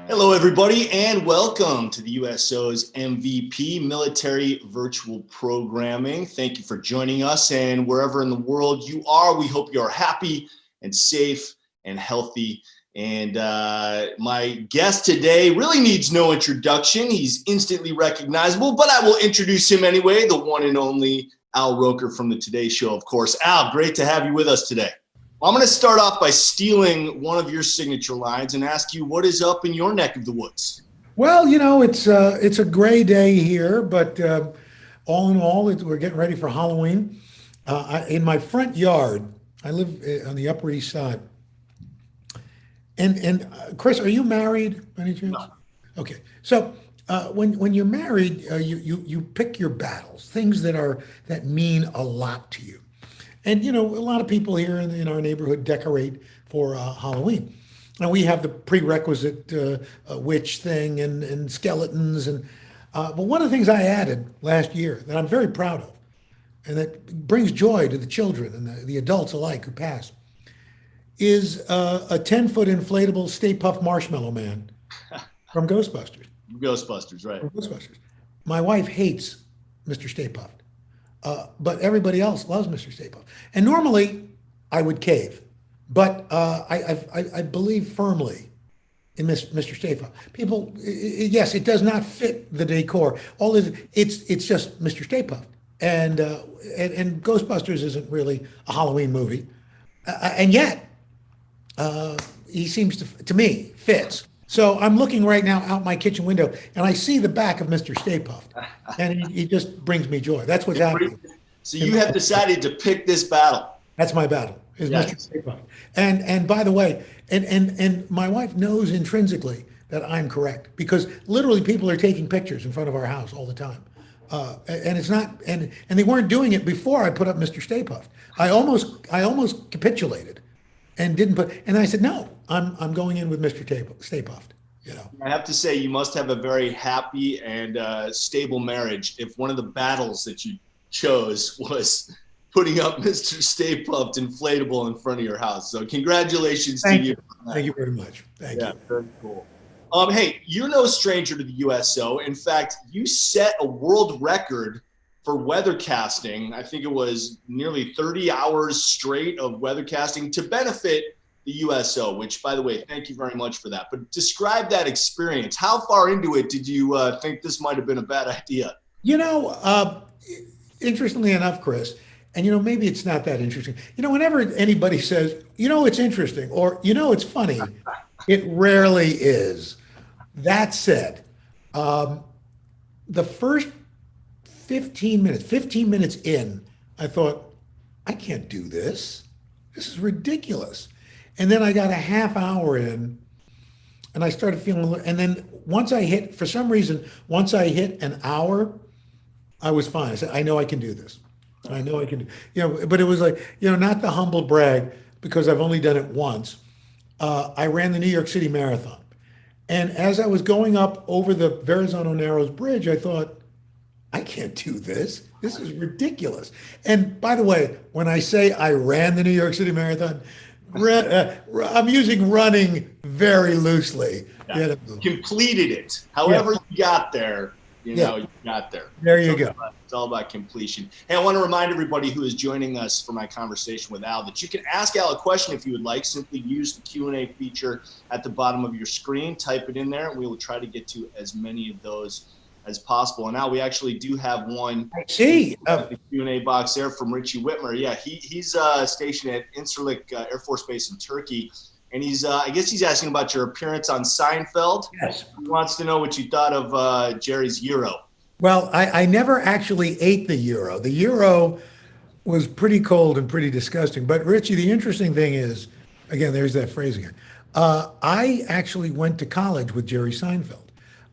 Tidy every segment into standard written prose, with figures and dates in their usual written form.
Hello, everybody, and welcome to the USO's MVP Military Virtual Programming. Thank you for joining us, and wherever in the world you are, we hope you are happy and safe and healthy. And my guest today really needs no introduction. He's instantly recognizable, but I will introduce him anyway, the one and only Al Roker from the Today Show, of course. Al, great to have you with us today. I'm going to start off by stealing one of your signature lines and ask you what is up in your neck of the woods. Well, you know, it's a gray day here, but all in all, we're getting ready for Halloween. In my front yard, I live on the Upper East Side. And Chris, are you married by any chance? No. Okay, so when you're married, you pick your battles, things that mean a lot to you. And, you know, a lot of people here in our neighborhood decorate for Halloween. And we have the prerequisite witch thing and skeletons. But one of the things I added last year that I'm very proud of and that brings joy to the children and the adults alike who pass is a 10-foot inflatable Stay Puft Marshmallow Man from Ghostbusters. Ghostbusters, right. From Ghostbusters. My wife hates Mr. Stay Puft. But everybody else loves Mr. Stay Puft. And normally I would cave, but I believe firmly in Mr. Stay Puft. People, yes, it does not fit the decor. It's just Mr. Stay Puft. And Ghostbusters isn't really a Halloween movie. And yet, he seems to me, fits. So I'm looking right now out my kitchen window, and I see the back of Mr. Stay Puft, and he just brings me joy. That's what's happening. So you have decided to pick this battle. That's my battle, is Yes. Mr. Stay Puft. And by the way, and my wife knows intrinsically that I'm correct, because literally people are taking pictures in front of our house all the time. And it's not, and they weren't doing it before I put up Mr. Stay Puft. I almost capitulated and didn't put, and I said, no, I'm going in with Mr. Stay Puft. You know, I have to say, you must have a very happy and stable marriage if one of the battles that you chose was putting up Mr. Stay Puft inflatable in front of your house. So congratulations to you. Thank you very much. Thank you. Very cool. Hey, you're no stranger to the USO. In fact, you set a world record for weathercasting. I think it was nearly 30 hours straight of weathercasting to benefit the USO, which, by the way, thank you very much for that. But describe that experience. How far into it did you think this might have been a bad idea? You know, interestingly enough, Chris, and you know, maybe it's not that interesting. You know, whenever anybody says, you know, it's interesting or, you know, it's funny, it rarely is. That said, the first 15 minutes in, I thought, I can't do this. This is ridiculous. And then I got a half hour in and I started feeling, and then once I hit, for some reason, once I hit an hour, I was fine. I said, I know I can do this. I know I can do, you know, but it was like, you know, not the humble brag because I've only done it once. I ran the New York City Marathon. And as I was going up over the Verrazano Narrows Bridge, I thought, I can't do this. This is ridiculous. And by the way, when I say I ran the New York City Marathon, I'm using running very loosely. Yeah. You know. Completed it. However you got there, you got there. There you go. It's all about completion. Hey, I want to remind everybody who is joining us for my conversation with Al that you can ask Al a question if you would like. Simply use the Q&A feature at the bottom of your screen. Type it in there, and we will try to get to as many of those as possible. And now we actually do have one. I see. The Q&A box there from Richie Whitmer. Yeah, he's stationed at Incirlik Air Force Base in Turkey. And he's, I guess he's asking about your appearance on Seinfeld. Yes. He wants to know what you thought of Jerry's gyro. Well, I never actually ate the gyro. The gyro was pretty cold and pretty disgusting. But Richie, the interesting thing is, again, there's that phrase again. I actually went to college with Jerry Seinfeld.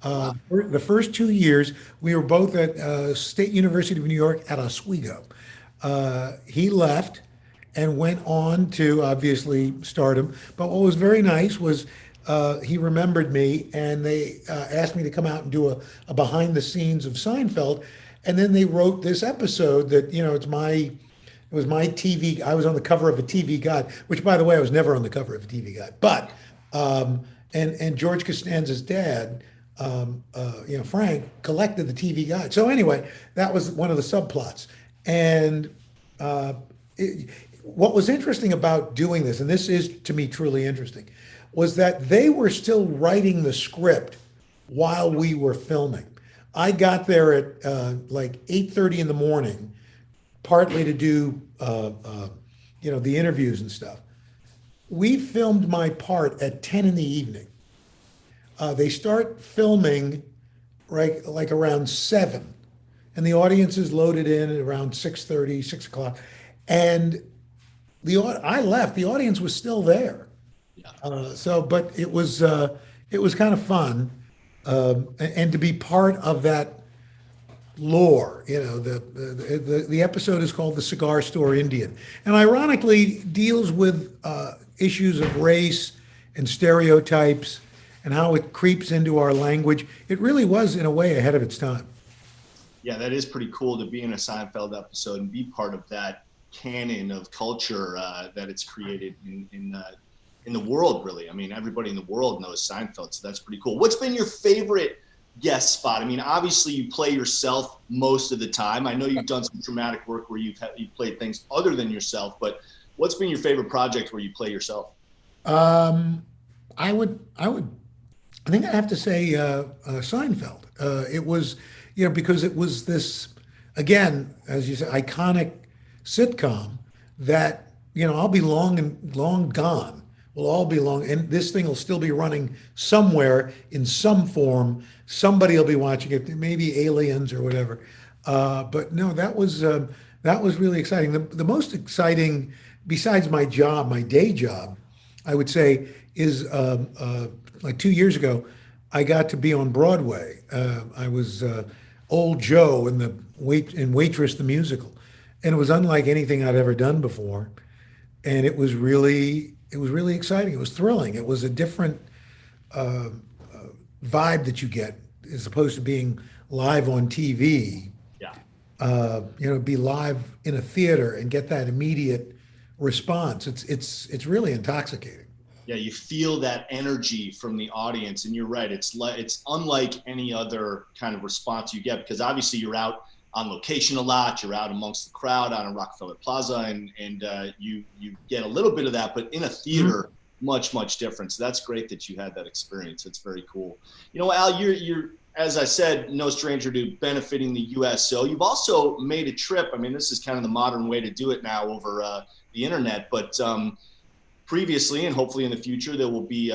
The first 2 years, we were both at State University of New York at Oswego. He left and went on to obviously stardom. But what was very nice was he remembered me, and they asked me to come out and do a behind the scenes of Seinfeld. And then they wrote this episode that, you know, it's my It was my TV. I was on the cover of a TV Guide, which, by the way, I was never on the cover of a TV Guide. But and George Costanza's dad, Frank, collected the TV guide. So anyway, that was one of the subplots. And uh, it, what was interesting about doing this, and this is to me truly interesting, was that they were still writing the script while we were filming. I got there at like 8:30 in the morning, partly to do the interviews and stuff. We filmed my part at 10 in the evening. They start filming right like around 7, and the audience is loaded in at around 6:30, 6 o'clock. And I left, the audience was still there. Yeah. But it was kind of fun, and to be part of that lore. The episode is called "The Cigar Store Indian," and ironically deals with issues of race and stereotypes and how it creeps into our language. It really was, in a way, ahead of its time. Yeah, that is pretty cool to be in a Seinfeld episode and be part of that canon of culture that it's created in the world. Really, I mean, everybody in the world knows Seinfeld, so that's pretty cool. What's been your favorite guest spot? I mean, obviously you play yourself most of the time. I know you've done some dramatic work where you've played things other than yourself, but what's been your favorite project where you play yourself? I think I have to say Seinfeld. It was, because it was this, again, as you said, iconic sitcom that, I'll be long gone. We'll all be long, and this thing will still be running somewhere in some form. Somebody will be watching it, maybe aliens or whatever. But no, that was really exciting. The most exciting, besides my job, my day job, I would say, is like 2 years ago, I got to be on Broadway. I was Old Joe in Waitress the musical, and it was unlike anything I'd ever done before, and it was really exciting. It was thrilling. It was a different vibe that you get as opposed to being live on TV. Yeah. Be live in a theater and get that immediate response. It's really intoxicating. Yeah, you feel that energy from the audience, and you're right. It's unlike any other kind of response you get, because obviously you're out on location a lot. You're out amongst the crowd out in Rockefeller Plaza, and you get a little bit of that, but in a theater, much different. So that's great that you had that experience. It's very cool. Al, you're as I said, no stranger to benefiting the USO. You've also made a trip. I mean, this is kind of the modern way to do it now over the internet, but previously, and hopefully in the future, there will be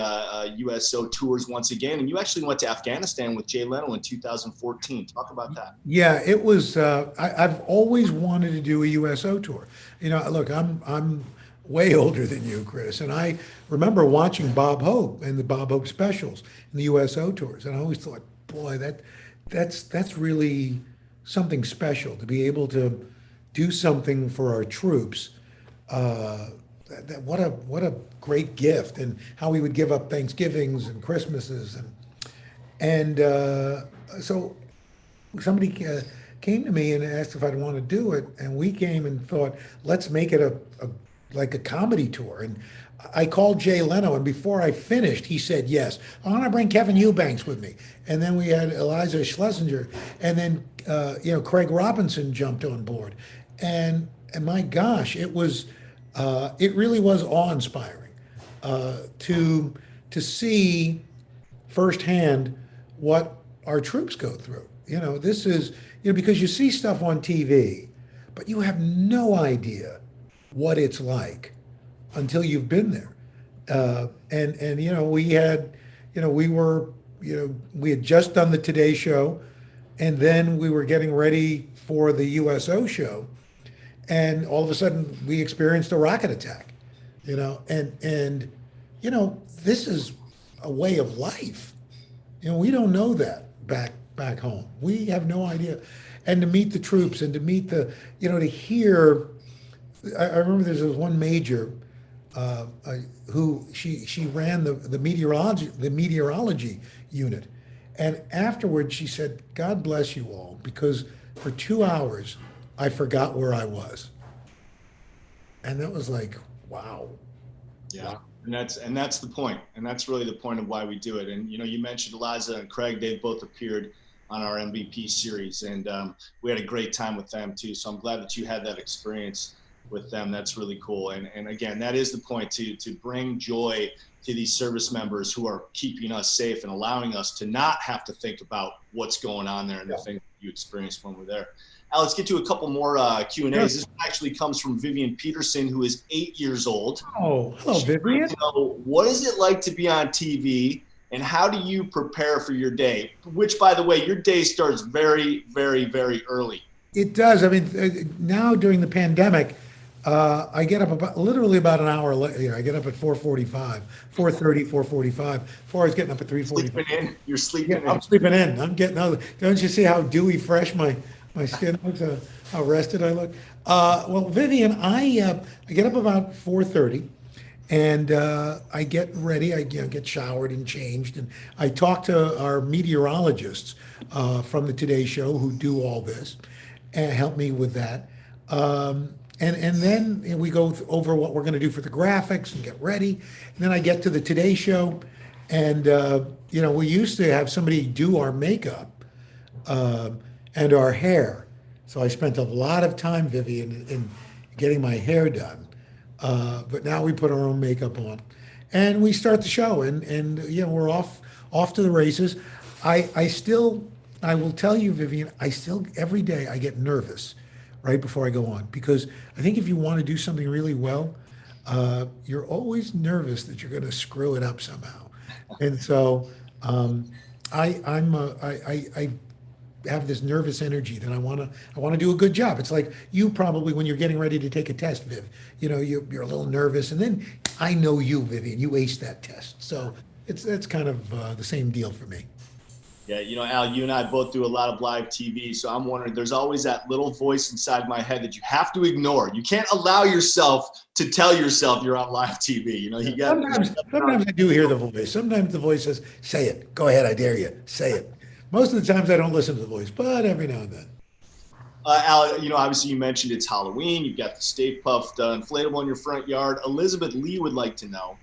USO tours once again. And you actually went to Afghanistan with Jay Leno in 2014. Talk about that. Yeah, it was. I've always wanted to do a USO tour. Look, I'm way older than you, Chris, and I remember watching Bob Hope and the Bob Hope specials and the USO tours, and I always thought, boy, that's really something special to be able to do something for our troops. What a great gift, and how we would give up Thanksgivings and Christmases, and so somebody came to me and asked if I'd want to do it, and we came and thought, let's make it like a comedy tour. And I called Jay Leno, and before I finished, he said yes. I want to bring Kevin Eubanks with me, and then we had Eliza Schlesinger, and then Craig Robinson jumped on board, and my gosh, it really was awe-inspiring to see firsthand what our troops go through. This is because you see stuff on TV, but you have no idea what it's like until you've been there. We had just done the Today Show, and then we were getting ready for the USO show. And all of a sudden, we experienced a rocket attack, and this is a way of life. We don't know that back home. We have no idea. And to meet the troops and to meet to hear. I remember there was one major who she ran the meteorology unit, and afterwards she said, "God bless you all, because for 2 hours." I forgot where I was. And that was like, wow. Yeah. And that's the point. And that's really the point of why we do it. And, you mentioned Eliza and Craig, they've both appeared on our MVP series, and we had a great time with them too. So I'm glad that you had that experience with them. That's really cool. And again, that is the point, to bring joy to these service members who are keeping us safe and allowing us to not have to think about what's going on there and the things you experienced when we're there. Al, let's get to a couple more Q&As. Sure. This actually comes from Vivian Peterson, who is 8 years old. Oh, hello, Vivian. What is it like to be on TV, and how do you prepare for your day? Which, by the way, your day starts very, very, very early. It does. I mean, now during the pandemic, I get up literally about an hour later. I get up at 4:45, 4:30, 4:45. Before I was getting up at 3:45. Sleeping in? You're sleeping in? I'm sleeping in. I'm getting out. Don't you see how dewy fresh my skin looks? How rested I look? Well, Vivian, I get up about 4:30. And I get ready, I get showered and changed, and I talk to our meteorologists from the Today Show who do all this and help me with that. And then we go over what we're going to do for the graphics and get ready. And then I get to the Today Show, and we used to have somebody do our makeup and our hair. So I spent a lot of time, Vivian, in getting my hair done. But now we put our own makeup on, and we start the show, and we're off to the races. I will tell you, Vivian, every day I get nervous right before I go on, because I think if you want to do something really well, you're always nervous that you're going to screw it up somehow. And so I have this nervous energy that I want to do a good job. It's like you probably, when you're getting ready to take a test, Viv, you're a little nervous, and then I know you, Vivian, you aced that test. So it's kind of the same deal for me. Yeah, Al, you and I both do a lot of live TV, so I'm wondering, there's always that little voice inside my head that you have to ignore. You can't allow yourself to tell yourself you're on live TV. Sometimes I do hear the voice. Sometimes the voice says, "Say it. Go ahead. I dare you. Say it." Most of the times I don't listen to the voice, but every now and then. Al, obviously you mentioned it's Halloween. You've got the Stay Puft inflatable in your front yard. Elizabeth Lee would like to know,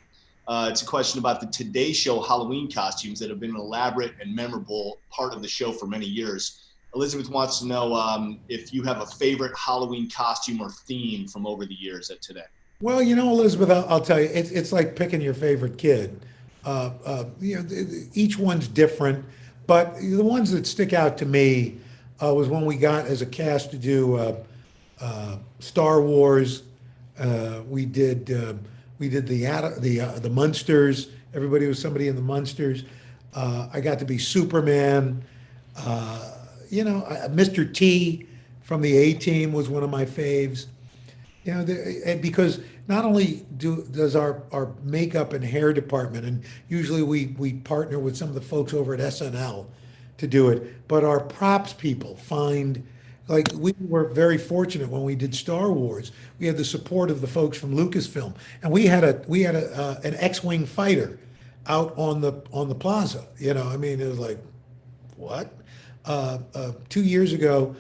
it's a question about the Today Show Halloween costumes that have been an elaborate and memorable part of the show for many years. Elizabeth wants to know if you have a favorite Halloween costume or theme from over the years at Today. Well, Elizabeth, I'll tell you, it's like picking your favorite kid. Each one's different. But the ones that stick out to me was when we got as a cast to do Star Wars. We did the Munsters. Everybody was somebody in the Munsters. I got to be Superman. Mr. T from the A-Team was one of my faves. Because not only does our makeup and hair department, and usually we partner with some of the folks over at SNL to do it, but our props people find, like, we were very fortunate when we did Star Wars. We had the support of the folks from Lucasfilm, and we had an X-wing fighter out on the plaza. It was like, what? 2 years ago,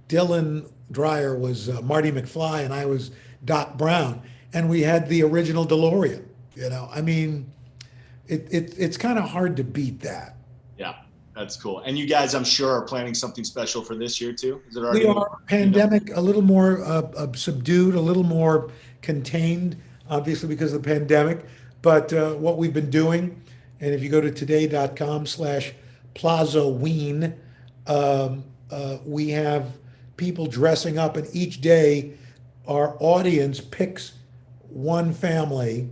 Dylan Dreyer was Marty McFly, and I was Doc Brown, and we had the original DeLorean. It's kind of hard to beat that. Yeah, that's cool. And you guys, I'm sure, are planning something special for this year too. Is it already? We are. Pandemic, a little more subdued, a little more contained, obviously because of the pandemic. But what we've been doing, and if you go to today.com/PlazaWeen, we have people dressing up, and each day our audience picks one family,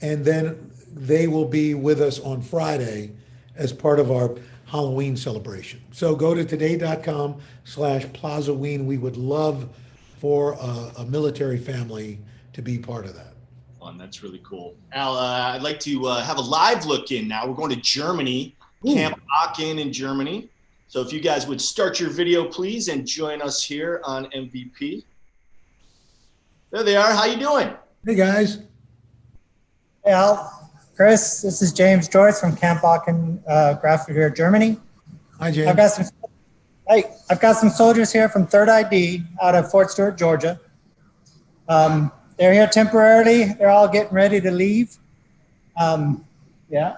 and then they will be with us on Friday as part of our Halloween celebration. So go to today.com/PlazaWeen. We would love for a military family to be part of that. Fun. That's really cool. Al, I'd like to have a live look in now. We're going to Germany, Camp Aachen in Germany. So if you guys would start your video, please, and join us here on MVP. There they are. How you doing? Hey, guys. Hey, Al. Chris, this is James Joyce from Camp Aachen, Grafenberg, Germany. Hi, James. I've got some soldiers here from 3rd ID out of Fort Stewart, Georgia. they're here temporarily. They're all getting ready to leave. Yeah,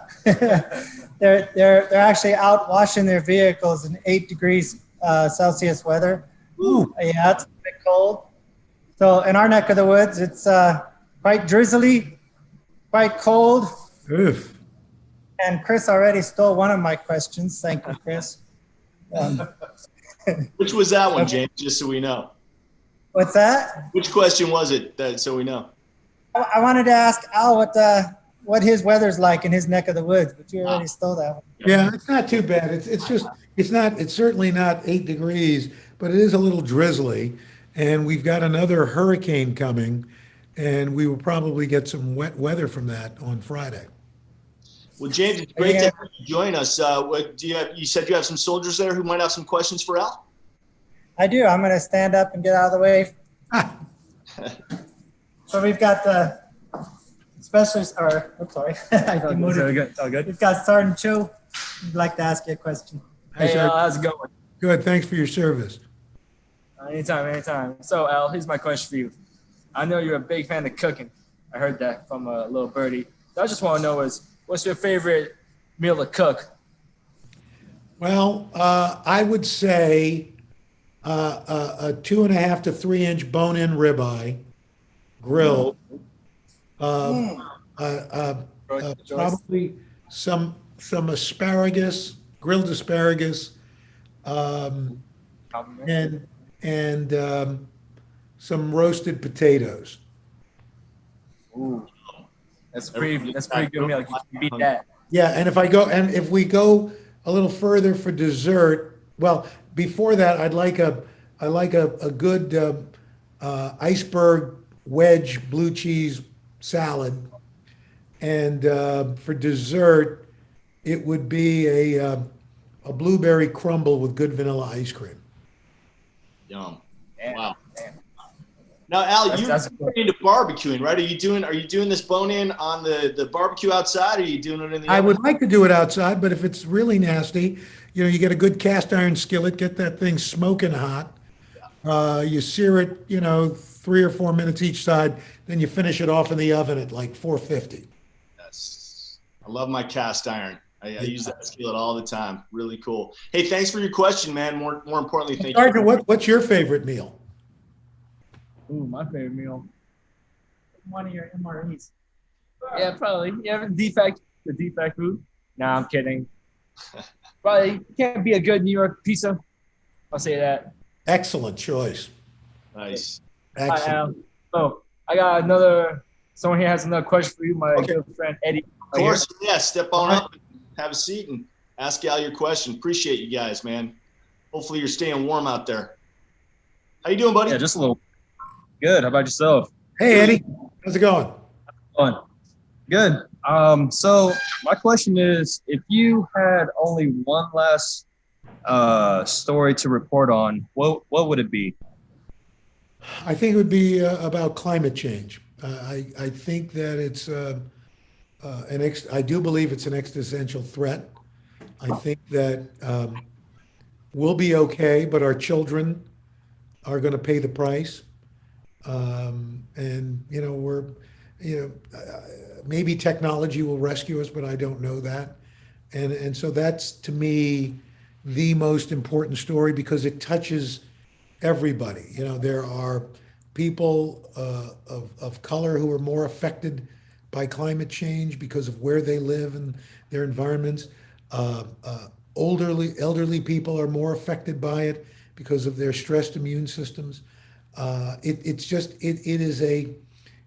they're actually out washing their vehicles in 8 degrees Celsius weather. Ooh. Yeah, it's a bit cold. So in our neck of the woods, it's quite drizzly, quite cold. Oof. And Chris already stole one of my questions. Thank you, Chris. Which was that one, James? Just so we know. What's that? Which question was it? So we know. I wanted to ask Al what his weather's like in his neck of the woods, but you already stole that one. Yeah, it's not too bad. It's certainly not 8 degrees, but it is a little drizzly. And we've got another hurricane coming, and we will probably get some wet weather from that on Friday. Well, James, it's great to have you join us. What do you have? You said you have some soldiers there who might have some questions for Al? I do. I'm going to stand up and get out of the way. Ah, So we've got the specialist, or I'm sorry. It's all good. We've got Sergeant Cho. I'd like to ask you a question. hi, Hey, sir. Al, how's it going? Good. Thanks for your service. Anytime. So, Al, here's my question for you. I know you're a big fan of cooking. I heard that from a little birdie. I just want to know what's your favorite meal to cook? Well, I would say a 2.5 to 3 inch bone-in ribeye, grilled. Probably some asparagus, grilled asparagus, and some roasted potatoes. Ooh, that's pretty good meal. You can beat that. Yeah, and if we go a little further for dessert, well, before that, I like a good iceberg wedge blue cheese salad, and for dessert, it would be a blueberry crumble with good vanilla ice cream. Yum. Damn, Wow. damn. Now, Al, you're That's into barbecuing, right? Are you doing this bone-in on the barbecue outside, or are you doing it in the I oven? would like to do it outside, but if it's really nasty, you get a good cast iron skillet, get that thing smoking hot. You sear it, 3 or 4 minutes each side, then you finish it off in the oven at like 450. Yes. I love my cast iron. I use that skillet all the time. Really cool. Hey, thanks for your question, man. More importantly, thank you. Sergeant, what's your favorite meal? Ooh, my favorite meal. One of your MREs. Yeah, probably. Yeah, the defect food. Nah, I'm kidding. Probably can't be a good New York pizza. I'll say that. Excellent choice. Nice. Hi, Excellent. Al. Oh, I got someone here has another question for you, my good friend Eddie. Of course, yeah. Step on up, have a seat, and ask Al your question. Appreciate you guys, man. Hopefully you're staying warm out there. How you doing, buddy? Yeah, just a little. Good. How about yourself? Hey, Eddie, how's it going? Fun. Good. So my question is, if you had only one last story to report on, what would it be? I think it would be about climate change. I think that it's I do believe it's an existential threat. I think that we'll be okay, but our children are going to pay the price. And maybe technology will rescue us, but I don't know that. And so that's, to me, the most important story, because it touches everybody. There are people of color who are more affected by climate change because of where they live and their environments. Elderly people are more affected by it because of their stressed immune systems.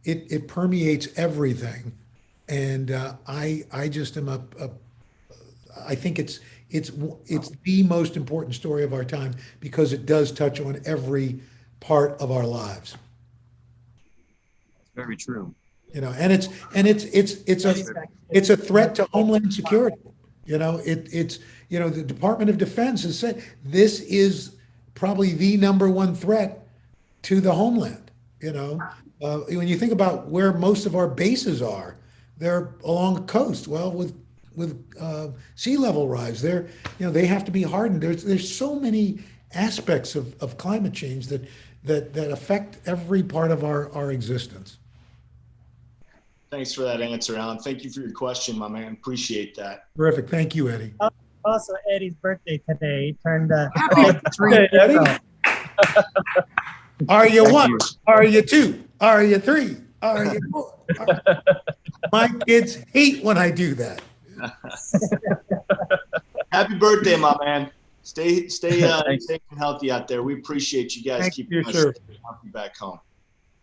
It permeates everything, and I just am I think it's the most important story of our time, because it does touch on every part of our lives. Very true. And it's a threat to homeland security. The Department of Defense has said this is probably the number one threat to the homeland. When you think about where most of our bases are, they're along the coast. Well, with sea level rise, they have to be hardened. There's so many aspects of climate change that affect every part of our existence. Thanks for that answer, Alan. Thank you for your question, my man. Appreciate that. Terrific. Thank you, Eddie. Also, Eddie's birthday today. He turned Happy 3 birthday, years Eddie. old. Are you Thank one? you. Are you two? Are you three? Are you four? My kids hate when I do that. Happy birthday, my man. Stay Thanks. safe and healthy out there. We appreciate you guys Thank you, keeping us sir. safe and healthy back home.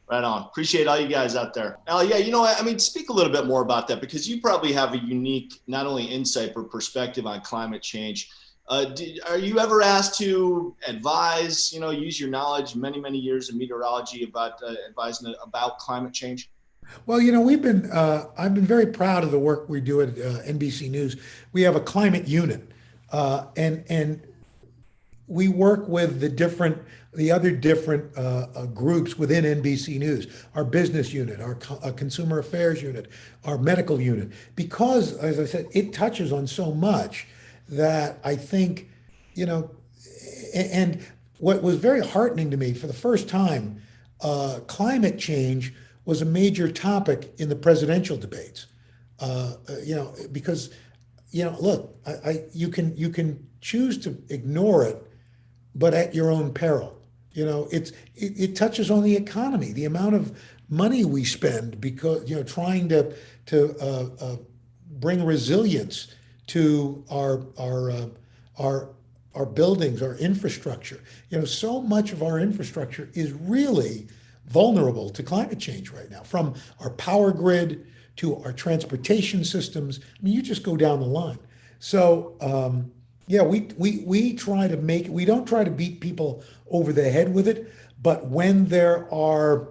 Right on. Appreciate all you guys out there. Al, yeah, you know what? I mean, speak a little bit more about that, because you probably have a unique, not only insight, but perspective on climate change. Are you ever asked to advise, use your knowledge, many years of meteorology about advising about climate change? Well, I've been very proud of the work we do at NBC News. We have a climate unit, and we work with the other different groups within NBC News, our business unit, our consumer affairs unit, our medical unit, because, as I said, it touches on so much that I think, and what was very heartening to me for the first time, climate change was a major topic in the presidential debates. Because, look, you can choose to ignore it, but at your own peril. It touches on the economy, the amount of money we spend because trying to bring resilience to our buildings, our infrastructure. So much of our infrastructure is really vulnerable to climate change right now, from our power grid to our transportation systems. I mean, you just go down the line. So yeah, we try to we don't try to beat people over the head with it, but when there are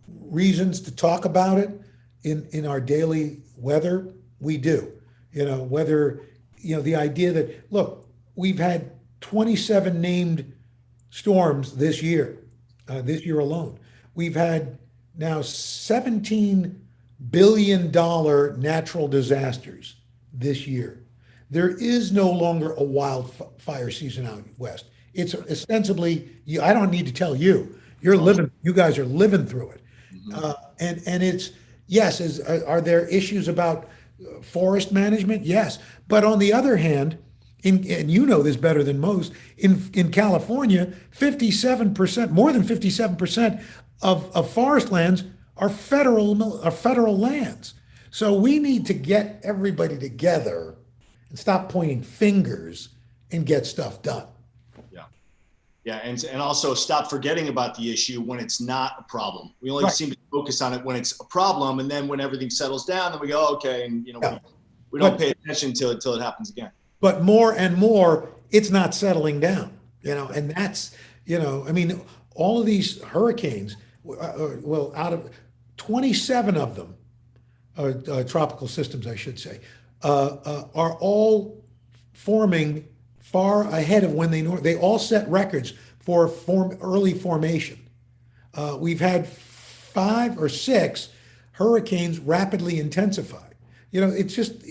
reasons to talk about it in our daily weather, we do. Whether, the idea that, look, we've had 27 named storms this year alone. We've had now $17 billion natural disasters this year. There is no longer a wildfire season out west. It's ostensibly, I don't need to tell you, you guys are living through it. And it's, yes, are there issues about forest management? Yes. But on the other hand, and you know this better than most, in California, 57%, more than 57% of forest lands are federal lands. So we need to get everybody together and stop pointing fingers and get stuff done. Yeah, and also stop forgetting about the issue when it's not a problem. We only seem to focus on it when it's a problem, and then when everything settles down, then we go, okay, and we don't pay attention until it happens again. But more and more, it's not settling down, and that's, I mean, all of these hurricanes, well, out of 27 of them, tropical systems, I should say, are all forming far ahead of when they all set records for early formation. We've had 5 or 6 hurricanes rapidly intensify. It's just,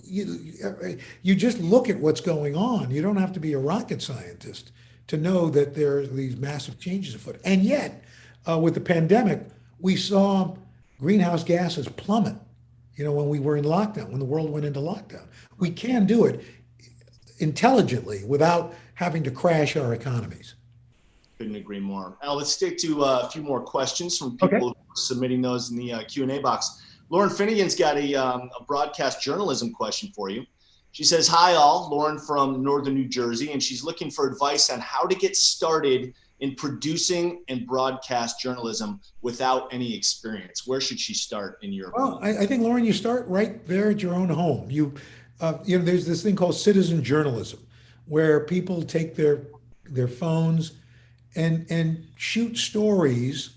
you just look at what's going on. You don't have to be a rocket scientist to know that there are these massive changes afoot. And yet, with the pandemic, we saw greenhouse gases plummet, when we were in lockdown, when the world went into lockdown. We can do it intelligently without having to crash our economies. Couldn't agree more. Al, let's stick to a few more questions from people who are submitting those in the Q&A box. Lauren Finnegan's got a broadcast journalism question for you. She says, hi all, Lauren from Northern New Jersey, and she's looking for advice on how to get started in producing and broadcast journalism without any experience. Where should she start in your opinion? Well, I think, Lauren, you start right there at your own home. There's this thing called citizen journalism, where people take their phones and shoot stories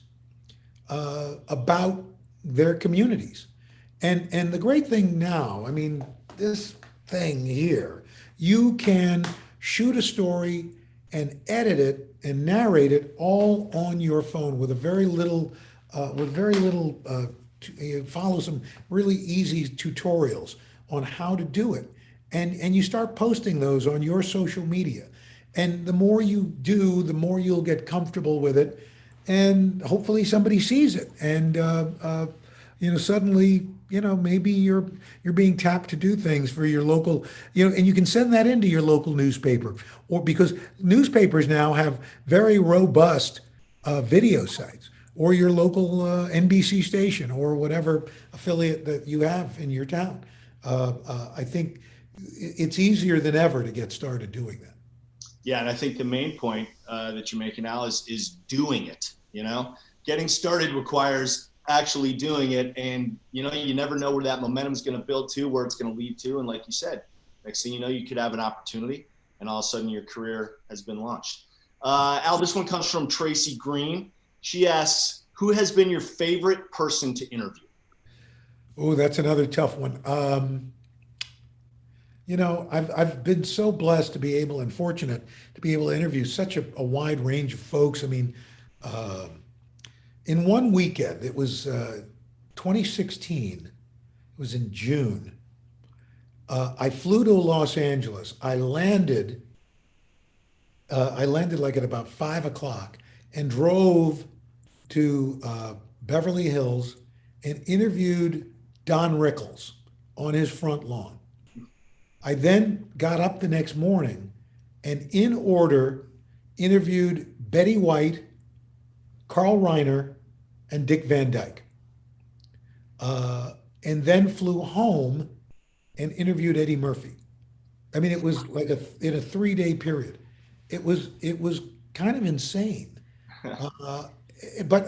about their communities. And the great thing now, I mean, this thing here, you can shoot a story and edit it and narrate it all on your phone with very little, follow some really easy tutorials on how to do it. And you start posting those on your social media. And the more you do, the more you'll get comfortable with it. And hopefully somebody sees it and, suddenly, maybe you're being tapped to do things for your local, and you can send that into your local newspaper, or because newspapers now have very robust video sites, or your local NBC station, or whatever affiliate that you have in your town. I think it's easier than ever to get started doing that. Yeah, and I think the main point that you're making, Al, is doing it. Getting started requires actually doing it, and you never know where that momentum is going to build to, where it's going to lead to, and like you said, next thing you know, you could have an opportunity, and all of a sudden your career has been launched. Al, this one comes from Tracy Green. She asks, "Who has been your favorite person to interview?" Oh, that's another tough one. I've been so blessed to be able and fortunate to be able to interview such a wide range of folks. I mean, in one weekend, it was 2016. It was in June. I flew to Los Angeles. I landed like at about 5 o'clock and drove to Beverly Hills and interviewed Don Rickles on his front lawn. I then got up the next morning and in order interviewed Betty White, Carl Reiner, and Dick Van Dyke. And then flew home and interviewed Eddie Murphy. I mean, it was like in a 3-day period. It was kind of insane. But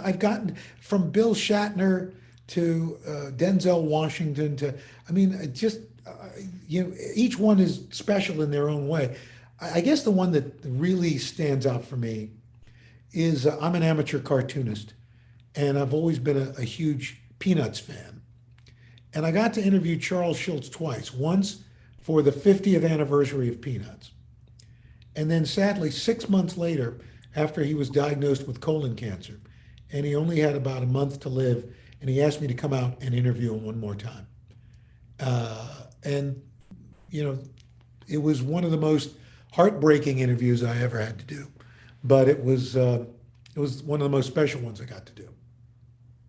I've gotten from Bill Shatner to Denzel Washington to, each one is special in their own way. I guess the one that really stands out for me is I'm an amateur cartoonist, and I've always been a huge Peanuts fan. And I got to interview Charles Schulz twice, once for the 50th anniversary of Peanuts. And then sadly, 6 months later, after he was diagnosed with colon cancer, and he only had about a month to live, and he asked me to come out and interview him one more time. And it was one of the most heartbreaking interviews I ever had to do, but it was one of the most special ones I got to do.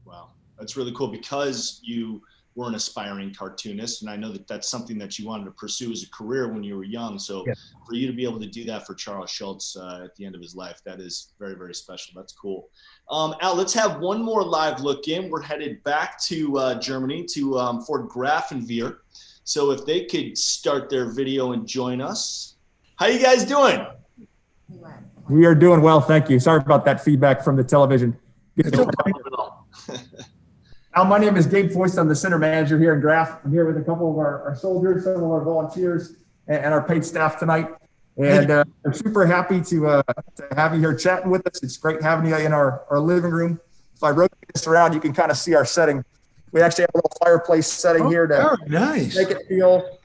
Wow, that's really cool, because you were an aspiring cartoonist, and I know that that's something that you wanted to pursue as a career when you were young. So Yeah. for you to be able to do that for Charles Schulz at the end of his life, that is very, very special. That's cool. Al, let's have one more live look in. We're headed back to Germany, to Fort Grafenwehr. So if they could start their video and join us. How you guys doing? We are doing well, thank you. Sorry about that feedback from the television. It's okay. Al, my name is Gabe Foist. I'm the center manager here in Graf. I'm here with a couple of our soldiers, some of our volunteers, and our paid staff tonight. And I'm super happy to have you here chatting with us. It's great having you in our living room. If I rotate this around, you can kind of see our setting. We actually have a little fireplace setting here to Very nice. make it feel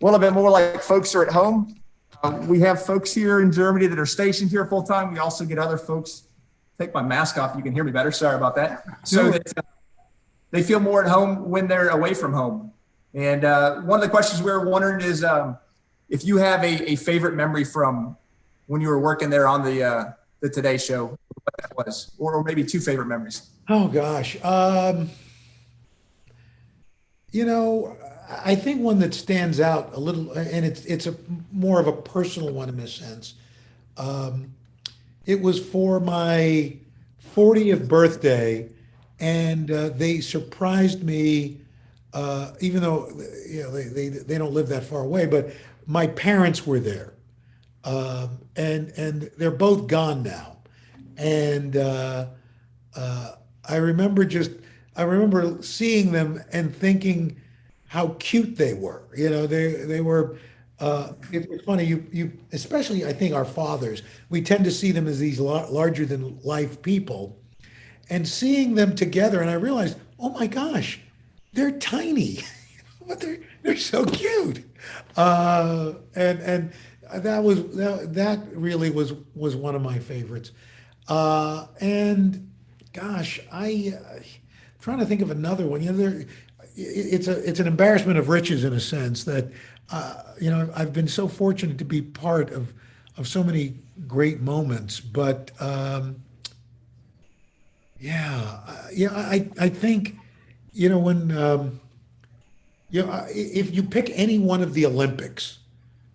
a little bit more like folks are at home. We have folks here in Germany that are stationed here full time. We also get other folks. Take my mask off. You can hear me better. Sorry about that. So that they feel more at home when they're away from home. And one of the questions we were wondering is if you have a favorite memory from when you were working there on the Today Show, what that was, or maybe two favorite memories. Oh gosh. I think one that stands out a little, and it's a more of a personal one in a sense. It was for my 40th birthday, and they surprised me, even though they don't live that far away, but my parents were there, and they're both gone now, and I remember seeing them and thinking how cute they were. They were. It's funny. You especially, I think, our fathers. We tend to see them as these larger than life people, and seeing them together, and I realized, oh my gosh, they're tiny, but they're so cute. And that really was one of my favorites. And gosh, trying to think of another one. It's an embarrassment of riches in a sense that I've been so fortunate to be part of so many great moments. But I think when if you pick any one of the Olympics,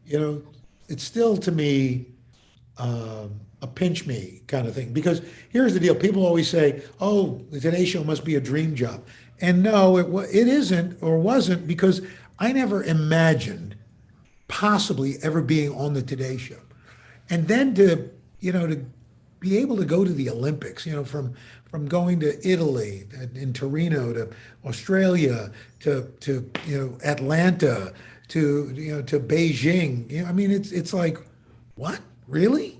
it's still to me a pinch me kind of thing. Because here's the deal: people always say, "Oh, the Today Show must be a dream job," and no, it isn't or wasn't, because I never imagined possibly ever being on the Today Show, and then to be able to go to the Olympics, from going to Italy in Torino to Australia to Atlanta to Beijing. I mean, it's like, what, really?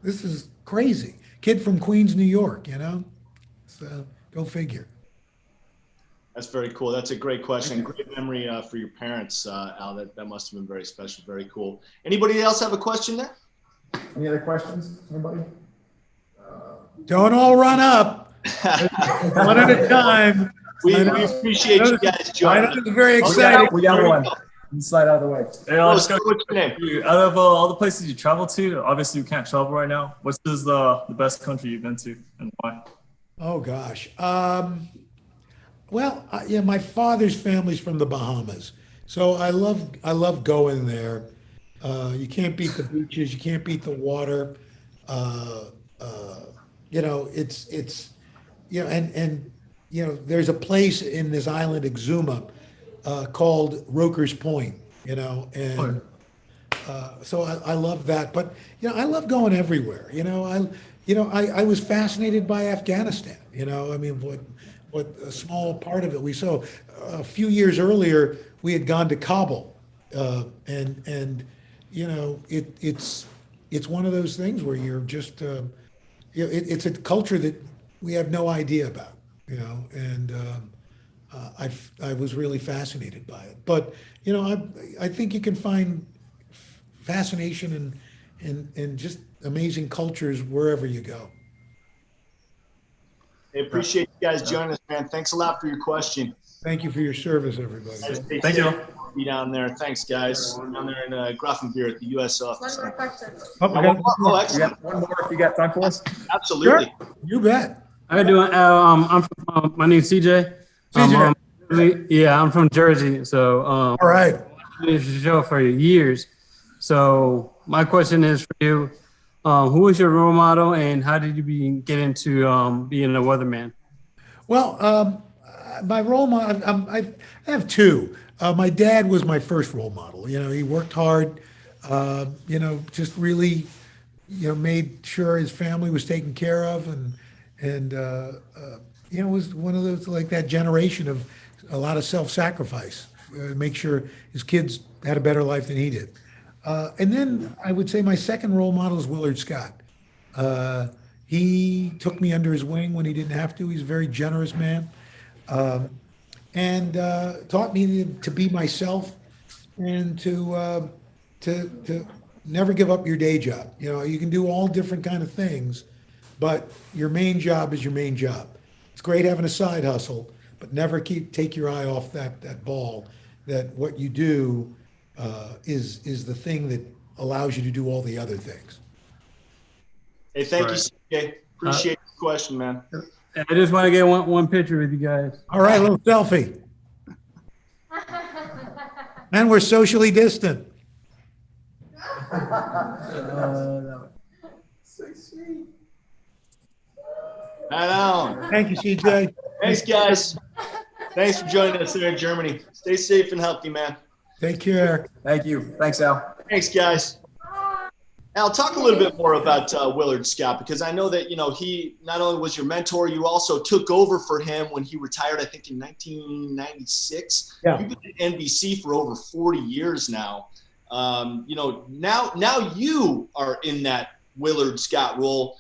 This is crazy. Kid from Queens, New York. So go figure. That's very cool. That's a great question. Great memory for your parents, Al. That must have been very special. Very cool. Anybody else have a question there? Any other questions? Anybody? Don't all run up. One at a time. We appreciate you guys joining us. It's very exciting. We got one. You slide out of the way. Hey, I'll What's just go- your name? Out of all the places you travel to, obviously you can't travel right now. What's the best country you've been to and why? Oh gosh. Well, yeah, my father's family's from the Bahamas, so I love going there. You can't beat the beaches. You can't beat the water. It's there's a place in this island Exuma called Roker's Point. So I love that. But I love going everywhere. I was fascinated by Afghanistan. I mean, what a small part of it we saw. A few years earlier, we had gone to Kabul, and it's one of those things where you're just it's a culture that we have no idea about, and I was really fascinated by it. But I think you can find fascination and just amazing cultures wherever you go. I appreciate you guys joining us, man. Thanks a lot for your question. Thank you for your service, everybody. Thank you. Be down there. Thanks, guys. We're down there in Grafenbeer at the USO office. One more question. Oh, We excellent. got one more if you got time for us. Absolutely. You bet. How you doing? I'm from, my name's CJ. CJ. I'm from Jersey. So, All right. been in the show for years. So my question is for you. Who was your role model and how did you get into being a weatherman? Well, my role model, I have two. My dad was my first role model. He worked hard, just really, made sure his family was taken care of, and was one of those, like, that generation of a lot of self-sacrifice, make sure his kids had a better life than he did. And then I would say my second role model is Willard Scott. He took me under his wing when he didn't have to. He's a very generous man, and taught me to be myself and to never give up your day job. You can do all different kind of things, but your main job is your main job. It's great having a side hustle, but never take your eye off that ball. That what you do is the thing that allows you to do all the other things. Hey, thank Right. you, CJ. Appreciate the question, man. I just want to get one picture with you guys. All right, a little selfie. And we're socially distant. I know. Thank you, CJ. Thanks, guys. Thanks for joining us there in Germany. Stay safe and healthy, man. Take care. Thank you. Thanks, Al. Thanks, guys. Al, talk a little bit more about Willard Scott, because I know that, he not only was your mentor, you also took over for him when he retired, I think in 1996. Yeah. You've been at NBC for over 40 years now. Now you are in that Willard Scott role.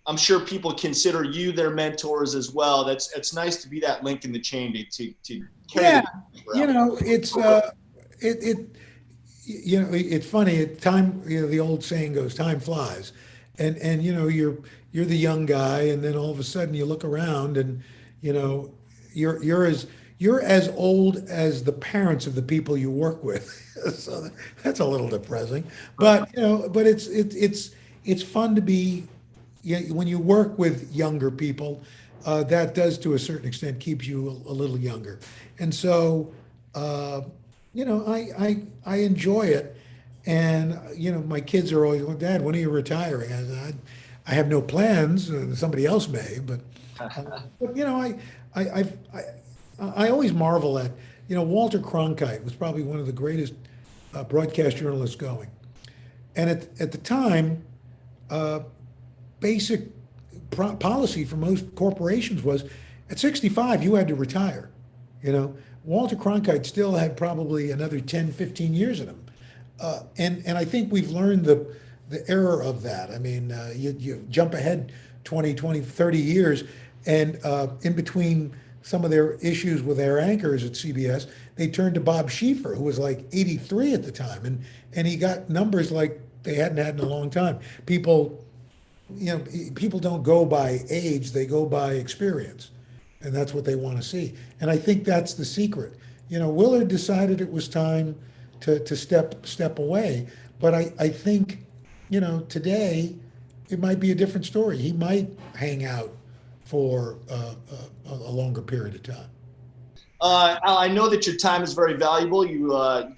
I'm sure people consider you their mentors as well. It's nice to be that link in the chain to carry the it's funny. Time, the old saying goes, time flies, and you're the young guy, and then all of a sudden you look around, and you're as old as the parents of the people you work with. So that's a little depressing, but it's fun to be when you work with younger people. that does to a certain extent keeps you a little younger. And so, I enjoy it. And, my kids are always going, Dad, when are you retiring? I have no plans. Somebody else may, but I always marvel at, Walter Cronkite was probably one of the greatest broadcast journalists going. And at the time, basic policy for most corporations was at 65, you had to retire. Walter Cronkite still had probably another 10, 15 years in him. And I think we've learned the error of that. I mean, you jump ahead 20, 30 years, and in between some of their issues with their anchors at CBS, they turned to Bob Schieffer, who was like 83 at the time, and he got numbers like they hadn't had in a long time. People don't go by age, they go by experience. And that's what they want to see. And I think that's the secret. Willard decided it was time to step away. But I think, today it might be a different story. He might hang out for a longer period of time. Al, I know that your time is very valuable. You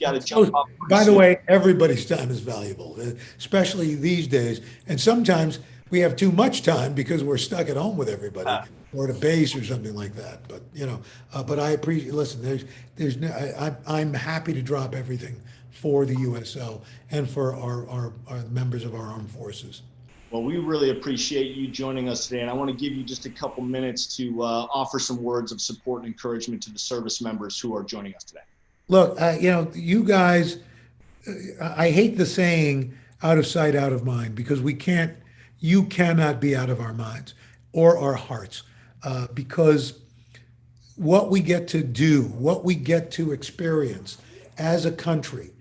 got to jump off. By the way, everybody's time is valuable, especially these days. And sometimes we have too much time because we're stuck at home with everybody or at a base or something like that. But, but I appreciate, listen, I'm happy to drop everything for the USO and for our members of our armed forces. Well, we really appreciate you joining us today. And I want to give you just a couple minutes to offer some words of support and encouragement to the service members who are joining us today. Look, you guys, I hate the saying out of sight, out of mind, because you cannot be out of our minds or our hearts, because what we get to do, what we get to experience as a country.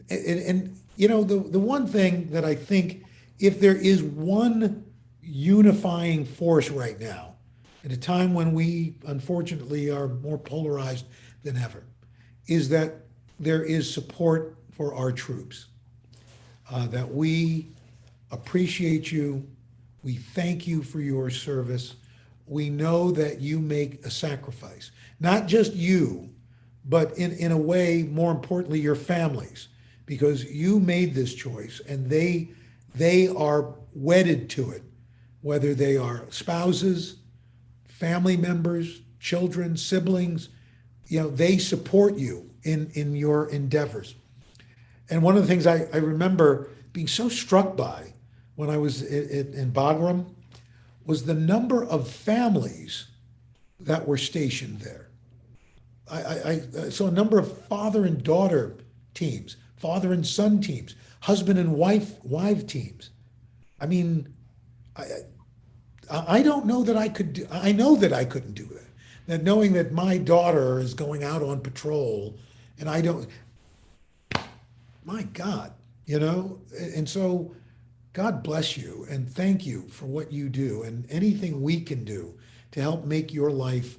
And the one thing that I think, if there is one unifying force right now, at a time when we unfortunately are more polarized than ever, is that there is support for our troops, that we appreciate you. We thank you for your service. We know that you make a sacrifice, not just you, but in a way, more importantly, your families, because you made this choice and they are wedded to it, whether they are spouses, family members, children, siblings, they support you in your endeavors. And one of the things I remember being so struck by when I was in Bagram was the number of families that were stationed there. I saw a number of father and daughter teams, father and son teams, husband and wife teams. I mean, I don't know that I could do, I know that I couldn't do that. That knowing that my daughter is going out on patrol and I don't, my God, and so God bless you and thank you for what you do and anything we can do to help make your life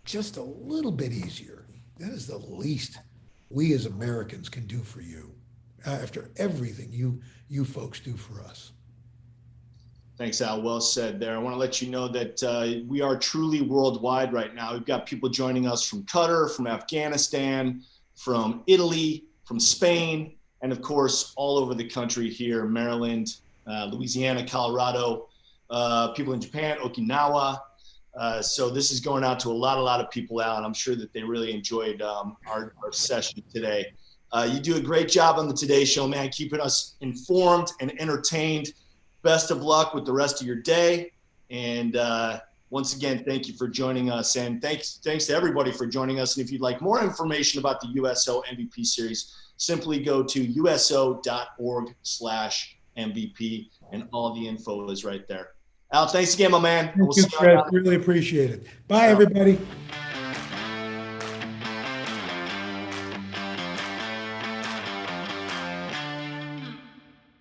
just a little bit easier. That is the least we as Americans can do for you after everything you folks do for us. Thanks, Al. Well said there. I want to let you know that we are truly worldwide right now. We've got people joining us from Qatar, from Afghanistan, from Italy, from Spain, and of course, all over the country here, Maryland, Louisiana, Colorado, people in Japan, Okinawa. So this is going out to a lot of people out, and I'm sure that they really enjoyed our session today. You do a great job on the Today Show, man, keeping us informed and entertained. Best of luck with the rest of your day. And once again, thank you for joining us. And thanks to everybody for joining us. And if you'd like more information about the USO MVP series, simply go to uso.org/MVP, and all the info is right there. Al, thanks again, my man. Thank you, Chris. Really appreciate it. Bye, everybody.